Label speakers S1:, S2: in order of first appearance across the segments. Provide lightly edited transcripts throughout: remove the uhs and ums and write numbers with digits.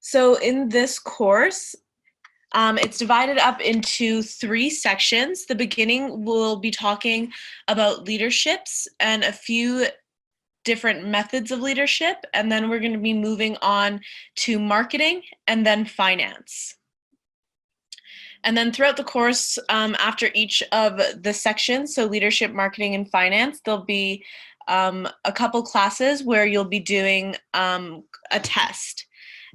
S1: So in this course, it's divided up into 3 sections. The beginning will be talking about leaderships and a few different methods of leadership, and then we're going to be moving on to marketing and then finance. And then throughout the course, after each of the sections, so leadership, marketing, and finance, there'll be a couple classes where you'll be doing a test.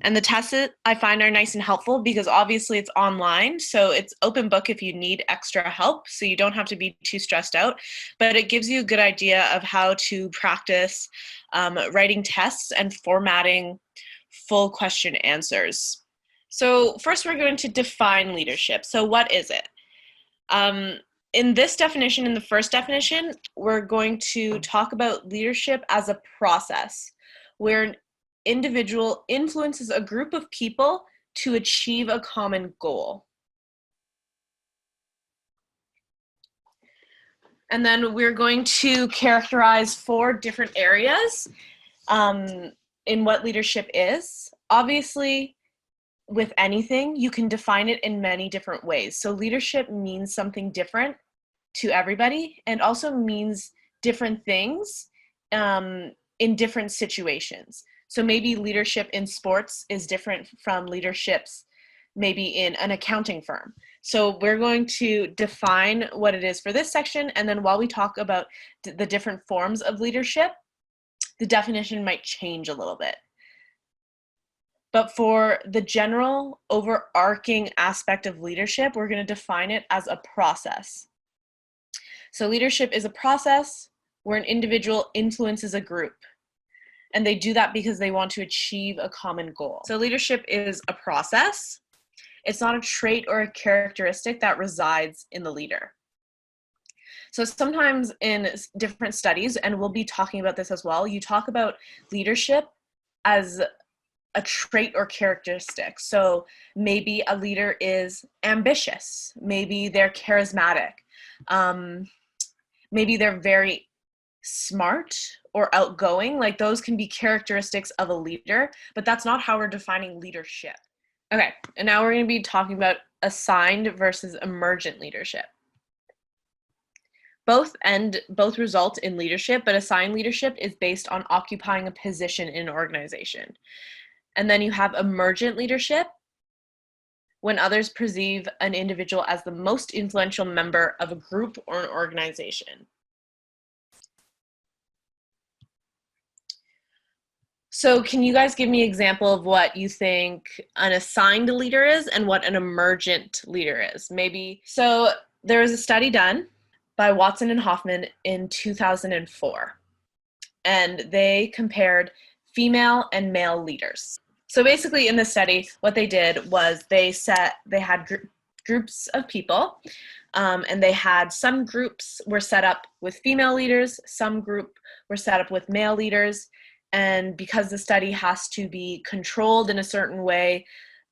S1: And the tests I find are nice and helpful because obviously it's online, so it's open book if you need extra help, so you don't have to be too stressed out. But it gives you a good idea of how to practice writing tests and formatting full question answers. So first we're going to define leadership. So what is it? In this definition, in the first definition, we're going to talk about leadership as a process where an individual influences a group of people to achieve a common goal. And then we're going to characterize 4 different areas in what leadership is. Obviously, with anything, you can define it in many different ways. So leadership means something different to everybody and also means different things in different situations. So maybe leadership in sports is different from leaderships maybe in an accounting firm. So we're going to define what it is for this section, and then while we talk about the different forms of leadership, the definition might change a little bit. But for the general overarching aspect of leadership, we're going to define it as a process. So leadership is a process where an individual influences a group. And they do that because they want to achieve a common goal. So leadership is a process. It's not a trait or a characteristic that resides in the leader. So sometimes in different studies, and we'll be talking about this as well, you talk about leadership as a trait or characteristic. So maybe a leader is ambitious. Maybe they're charismatic. Maybe they're very smart or outgoing. Like those can be characteristics of a leader, but that's not how we're defining leadership. Okay, and now we're going to be talking about assigned versus emergent leadership. Both result in leadership, but assigned leadership is based on occupying a position in an organization. And then you have emergent leadership, when others perceive an individual as the most influential member of a group or an organization. So can you guys give me an example of what you think an assigned leader is and what an emergent leader is? Maybe, so there was a study done by Watson and Hoffman in 2004, and they compared female and male leaders. So basically in the study, what they did was they had groups of people, and they had some groups were set up with female leaders, some group were set up with male leaders, and because the study has to be controlled in a certain way,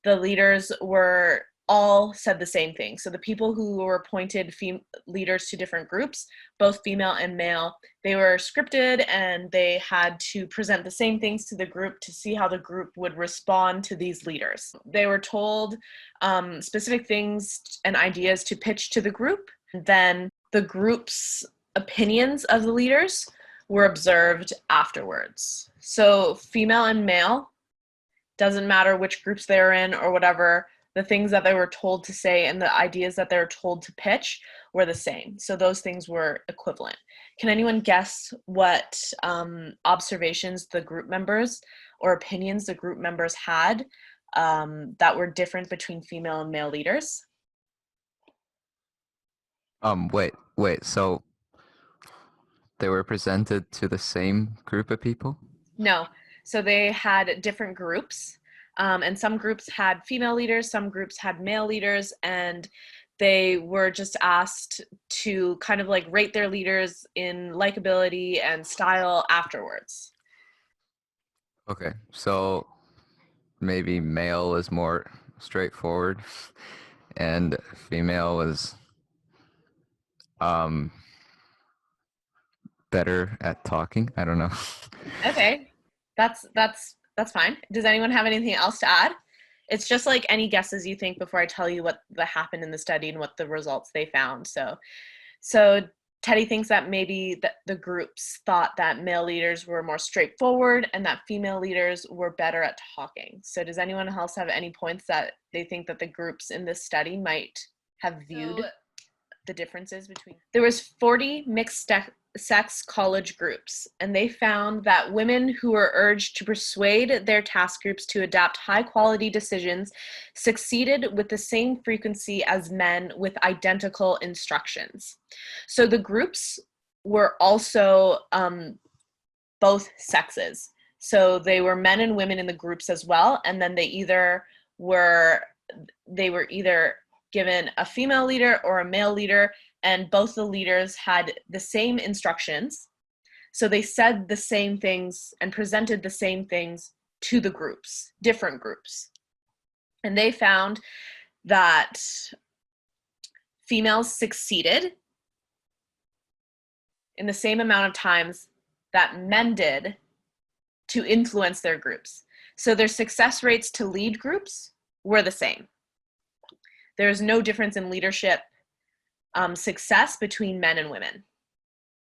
S1: the leaders were all said the same thing. So the people who were appointed leaders to different groups, both female and male, they were scripted and they had to present the same things to the group to see how the group would respond to these leaders. They were told specific things and ideas to pitch to the group. Then the group's opinions of the leaders were observed afterwards. So female and male, doesn't matter which groups they're in or whatever, the things that they were told to say and the ideas that they were told to pitch were the same. So those things were equivalent. Can anyone guess what observations the group members or opinions the group members had that were different between female and male leaders?
S2: Wait, so they were presented to the same group of people?
S1: No. So they had different groups, and some groups had female leaders, some groups had male leaders, and they were just asked to kind of like rate their leaders in likability and style afterwards.
S2: Okay, so maybe male is more straightforward and female is better at talking. I don't know.
S1: Okay, that's fine. Does anyone have anything else to add? It's just like any guesses you think before I tell you what happened in the study and what the results they found. So Teddy thinks that maybe the groups thought that male leaders were more straightforward and that female leaders were better at talking. So does anyone else have any points that they think that the groups in this study might have viewed the differences between? There was 40 mixed sex college groups, and they found that women who were urged to persuade their task groups to adapt high quality decisions succeeded with the same frequency as men with identical instructions. So the groups were also both sexes. So they were men and women in the groups as well, and then they were either given a female leader or a male leader, and both the leaders had the same instructions. So they said the same things and presented the same things to the groups, different groups. And they found that females succeeded in the same amount of times that men did to influence their groups. So their success rates to lead groups were the same. There is no difference in leadership success between men and women.